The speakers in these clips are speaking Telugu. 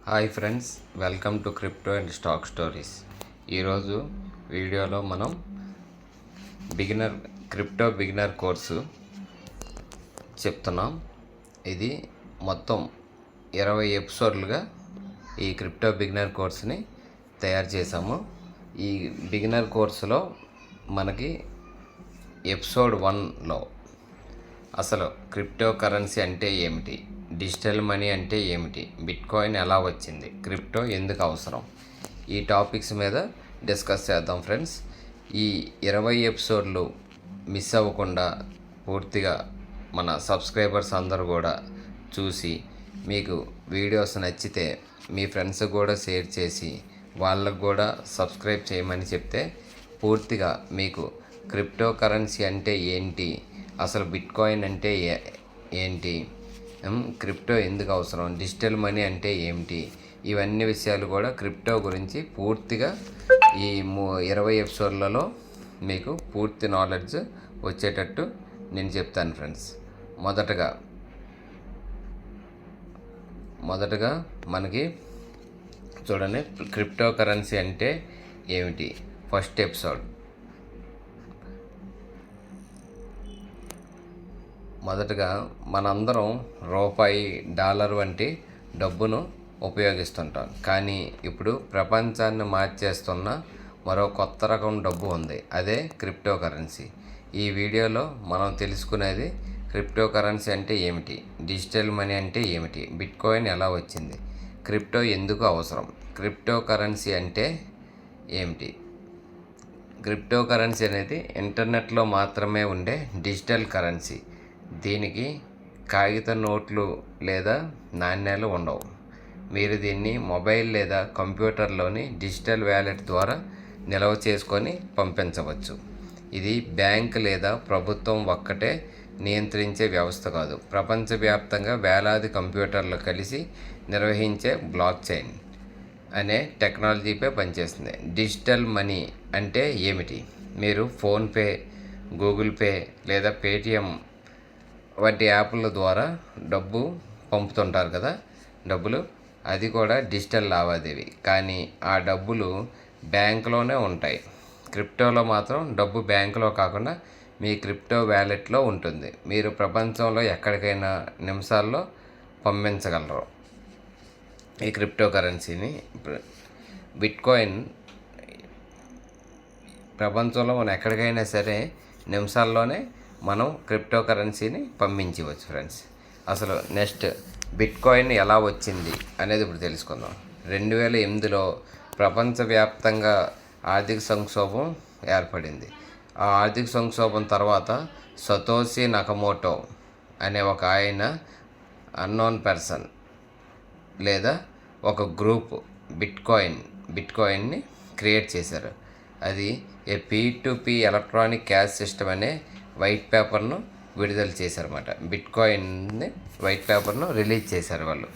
Hi friends, welcome to crypto and stock stories. ఈరోజు వీడియోలో మనం క్రిప్టో బిగినర్ కోర్సు చెప్తున్నాం. ఇది మొత్తం 20 ఎపిసోడ్లుగా ఈ క్రిప్టో బిగినర్ కోర్సుని తయారు చేశాము. ఈ బిగినర్ కోర్సులో మనకి ఎపిసోడ్ 1లో అసలు క్రిప్టో కరెన్సీ అంటే ఏమిటి, డిజిటల్ మనీ అంటే ఏమిటి, బిట్కాయిన్ ఎలా వచ్చింది, క్రిప్టో ఎందుకు అవసరం, ఈ టాపిక్స్ మీద డిస్కస్ చేద్దాం ఫ్రెండ్స్. ఈ 20 ఎపిసోడ్లు మిస్ అవ్వకుండా పూర్తిగా మన సబ్స్క్రైబర్స్ అందరూ కూడా చూసి మీకు వీడియోస్ నచ్చితే మీ ఫ్రెండ్స్ కూడా షేర్ చేసి వాళ్ళకు కూడా సబ్స్క్రైబ్ చేయమని చెప్తే పూర్తిగా మీకు క్రిప్టో కరెన్సీ అంటే ఏంటి, అసలు బిట్కాయిన్ అంటే ఏంటి, క్రిప్టో ఎందుకు అవసరం, డిజిటల్ మనీ అంటే ఏమిటి, ఇవన్నీ విషయాలు కూడా క్రిప్టో గురించి పూర్తిగా ఈ 20 ఎపిసోడ్లలో మీకు పూర్తి నాలెడ్జ్ వచ్చేటట్టు నేను చెప్తాను ఫ్రెండ్స్. మొదటగా మనకి చూడండి, క్రిప్టో కరెన్సీ అంటే ఏమిటి. ఫస్ట్ ఎపిసోడ్ మొదటగా మనందరం రూపాయి, డాలర్ వంటి డబ్బును ఉపయోగిస్తుంటాం. కానీ ఇప్పుడు ప్రపంచాన్ని మార్చేస్తున్న మరో కొత్త రకం డబ్బు ఉంది, అదే క్రిప్టో కరెన్సీ. ఈ వీడియోలో మనం తెలుసుకునేది క్రిప్టో కరెన్సీ అంటే ఏమిటి, డిజిటల్ మనీ అంటే ఏమిటి, బిట్కాయిన్ ఎలా వచ్చింది, క్రిప్టో ఎందుకు అవసరం, క్రిప్టో కరెన్సీ అంటే ఏమిటి. క్రిప్టో కరెన్సీ అనేది ఇంటర్నెట్లో మాత్రమే ఉండే డిజిటల్ కరెన్సీ. దీనికి కాగిత నోట్లు లేదా నాణ్యాలు ఉండవు. మీరు దీన్ని మొబైల్ లేదా కంప్యూటర్లోని డిజిటల్ వ్యాలెట్ ద్వారా నిల్వ చేసుకొని పంపించవచ్చు. ఇది బ్యాంక్ లేదా ప్రభుత్వం ఒక్కటే నియంత్రించే వ్యవస్థ కాదు. ప్రపంచవ్యాప్తంగా వేలాది కంప్యూటర్లు కలిసి నిర్వహించే బ్లాక్ చైన్ అనే టెక్నాలజీపై పనిచేస్తుంది. డిజిటల్ మనీ అంటే ఏమిటి? మీరు ఫోన్పే, గూగుల్ పే లేదా పేటిఎం వంటి యాప్ల ద్వారా డబ్బు పంపుతుంటారు కదా, అది కూడా డిజిటల్ లావాదేవీ. కానీ ఆ డబ్బులు బ్యాంకులోనే ఉంటాయి. క్రిప్టోలో మాత్రం డబ్బు బ్యాంకులో కాకుండా మీ క్రిప్టో వ్యాలెట్లో ఉంటుంది. మీరు ప్రపంచంలో ఎక్కడికైనా నిమిషాల్లో పంపించగలరు ఈ క్రిప్టో కరెన్సీని. బిట్కాయిన్ ప్రపంచంలో మనం ఎక్కడికైనా సరే నిమిషాల్లోనే మనం క్రిప్టో కరెన్సీని పంపించవచ్చు ఫ్రెండ్స్. అసలు నెక్స్ట్ బిట్కాయిన్ ఎలా వచ్చింది అనేది ఇప్పుడు తెలుసుకుందాం. 2008లో ప్రపంచవ్యాప్తంగా ఆర్థిక సంక్షోభం ఏర్పడింది. ఆ ఆర్థిక సంక్షోభం తర్వాత సతోషి నకమోటో అనే ఒక ఆయన, అన్నోన్ పర్సన్ లేదా ఒక గ్రూప్ బిట్కాయిన్ని క్రియేట్ చేశారు. అది ఏ P2P ఎలక్ట్రానిక్ క్యాష్ సిస్టమ్ అనే వైట్ పేపర్ను విడుదల చేశారన్నమాట. బిట్కాయిన్ని వైట్ పేపర్ను రిలీజ్ చేశారు వాళ్ళు.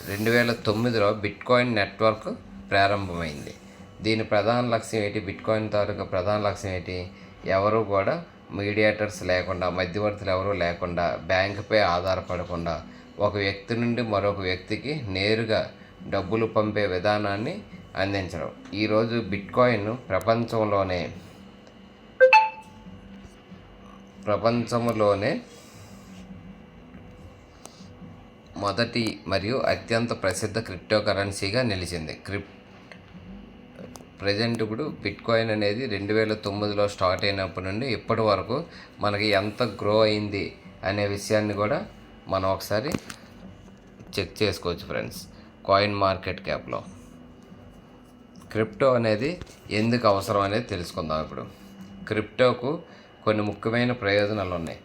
2009లో బిట్కాయిన్ నెట్వర్క్ ప్రారంభమైంది. దీని ప్రధాన లక్ష్యం ఏంటి? బిట్కాయిన్ తాలూకా ప్రధాన లక్ష్యం ఏంటి? ఎవరు కూడా మీడియేటర్స్ లేకుండా, మధ్యవర్తులు ఎవరూ లేకుండా, బ్యాంకుపై ఆధారపడకుండా ఒక వ్యక్తి నుండి మరొక వ్యక్తికి నేరుగా డబ్బులు పంపే విధానాన్ని అందించడం. ఈరోజు బిట్కాయిన్ ప్రపంచంలోనే మొదటి మరియు అత్యంత ప్రసిద్ధ క్రిప్టో కరెన్సీగా నిలిచింది. ప్రజెంట్ ఇప్పుడు బిట్కాయిన్ అనేది 2009లో స్టార్ట్ అయినప్పటి నుండి ఇప్పటి వరకు మనకి ఎంత గ్రో అయింది అనే విషయాన్ని కూడా మనం ఒకసారి చెక్ చేసుకోవచ్చు ఫ్రెండ్స్. కాయిన్ మార్కెట్ క్యాప్లో క్రిప్టో అనేది ఎందుకు అవసరం అనేది తెలుసుకుందాం. ఇప్పుడు క్రిప్టోకు కొన్ని ముఖ్యమైన ప్రయోజనాలు ఉన్నాయి.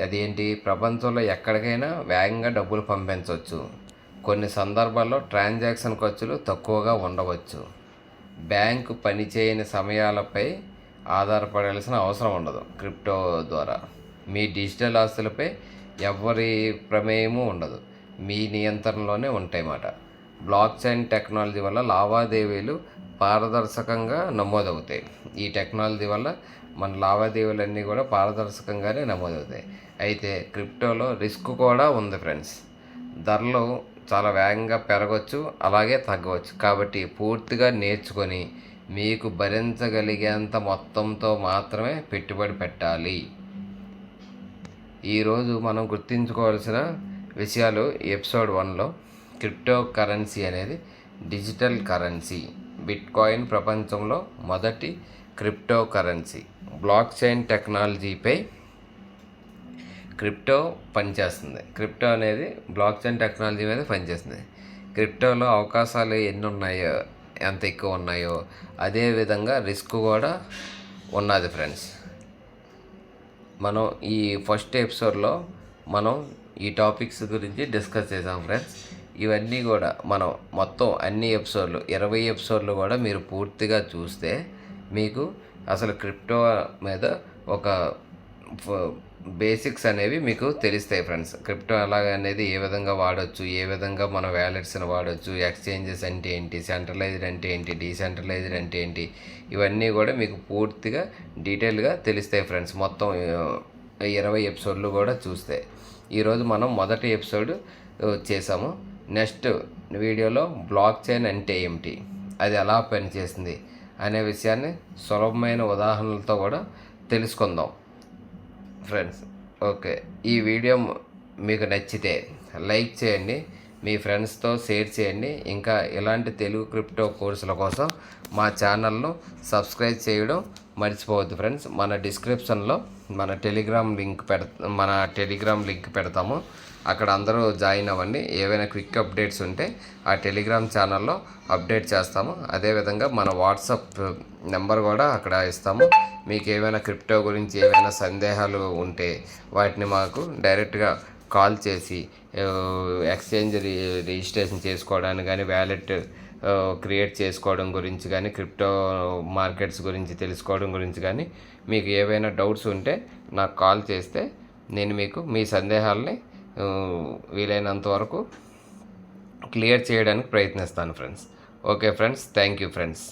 అదేంటి? ప్రపంచంలో ఎక్కడికైనా వేగంగా డబ్బులు పంపించవచ్చు. కొన్ని సందర్భాల్లో ట్రాన్సాక్షన్ ఖర్చులు తక్కువగా ఉండవచ్చు. బ్యాంకు పనిచేయని సమయాలపై ఆధారపడాల్సిన అవసరం ఉండదు. క్రిప్టో ద్వారా మీ డిజిటల్ ఆస్తులపై ఎవరి ప్రమేయము ఉండదు, మీ నియంత్రణలోనే ఉంటాయన్నమాట. బ్లాక్ చైన్ టెక్నాలజీ వల్ల లావాదేవీలు పారదర్శకంగా నమోదవుతాయి. ఈ టెక్నాలజీ వల్ల మన లావాదేవీలన్నీ కూడా పారదర్శకంగానే నమోదవుతాయి. అయితే క్రిప్టోలో రిస్క్ కూడా ఉంది ఫ్రెండ్స్. ధరలు చాలా వేగంగా పెరగవచ్చు, అలాగే తగ్గవచ్చు. కాబట్టి పూర్తిగా నేర్చుకొని మీకు భరించగలిగేంత మొత్తంతో మాత్రమే పెట్టుబడి పెట్టాలి. ఈరోజు మనం గుర్తుంచుకోవాల్సిన విషయాలు ఎపిసోడ్ 1లో క్రిప్టో కరెన్సీ అనేది డిజిటల్ కరెన్సీ. బిట్కాయిన్ ప్రపంచంలో మొదటి క్రిప్టో కరెన్సీ. బ్లాక్ చైన్ టెక్నాలజీపై క్రిప్టో పనిచేస్తుంది. క్రిప్టో అనేది బ్లాక్ చైన్ టెక్నాలజీ మీద పనిచేస్తుంది. క్రిప్టోలో అవకాశాలు ఎన్ని ఉన్నాయో, ఎంత ఎక్కువ ఉన్నాయో అదేవిధంగా రిస్క్ కూడా ఉన్నది ఫ్రెండ్స్. మనం ఈ ఫస్ట్ ఎపిసోడ్లో మనం ఈ టాపిక్స్ గురించి డిస్కస్ చేసాం ఫ్రెండ్స్. ఇవన్నీ కూడా మనం మొత్తం అన్ని ఎపిసోడ్లు 20 ఎపిసోడ్లు కూడా మీరు పూర్తిగా చూస్తే మీకు అసలు క్రిప్టో మీద ఒక బేసిక్స్ అనేవి మీకు తెలుస్తాయి ఫ్రెండ్స్. క్రిప్టో అనేది ఏ విధంగా వాడవచ్చు, ఏ విధంగా మన వ్యాలెట్స్ని వాడవచ్చు, ఎక్స్చేంజెస్ అంటే ఏంటి, సెంట్రలైజ్డ్ అంటే ఏంటి, డీసెంట్రలైజ్డ్ అంటే ఏంటి, ఇవన్నీ కూడా మీకు పూర్తిగా డీటెయిల్గా తెలుస్తాయి ఫ్రెండ్స్. మొత్తం 20 ఎపిసోడ్లు కూడా చూస్తే ఈరోజు మనం మొదటి ఎపిసోడ్ చేసాము. నెక్స్ట్ వీడియోలో బ్లాక్ చైన్ అంటే ఏమిటి, అది ఎలా పనిచేస్తుంది అనే విషయాన్ని సులభమైన ఉదాహరణలతో కూడా తెలుసుకుందాం ఫ్రెండ్స్. ఓకే, ఈ వీడియో మీకు నచ్చితే లైక్ చేయండి, మీ ఫ్రెండ్స్తో షేర్ చేయండి. ఇంకా ఇలాంటి తెలుగు క్రిప్టో కోర్సుల కోసం మా ఛానల్ను సబ్స్క్రైబ్ చేయడం మర్చిపోవద్దు ఫ్రెండ్స్. మన డిస్క్రిప్షన్లో మన టెలిగ్రామ్ లింక్ పెడతాము. అక్కడ అందరూ జాయిన్ అవ్వండి. ఏవైనా క్విక్ అప్డేట్స్ ఉంటే ఆ టెలిగ్రామ్ ఛానల్లో అప్డేట్ చేస్తాము. అదేవిధంగా మన వాట్సాప్ నెంబర్ కూడా అక్కడ ఇస్తాము. మీకు ఏమైనా క్రిప్టో గురించి ఏమైనా సందేహాలు ఉంటే వాటిని మాకు డైరెక్ట్గా కాల్ చేసి ఎక్స్చేంజ్ రిజిస్ట్రేషన్ చేసుకోవడానికి కానీ, వ్యాలెట్ క్రియేట్ చేసుకోవడం గురించి కానీ, క్రిప్టో మార్కెట్స్ గురించి తెలుసుకోవడం గురించి కానీ మీకు ఏవైనా డౌట్స్ ఉంటే నాకు కాల్ చేస్తే నేను మీకు మీ సందేహాలని వీలైనంత వరకు క్లియర్ చేయడానికి ప్రయత్నిస్తాను friends. Okay friends, thank you friends.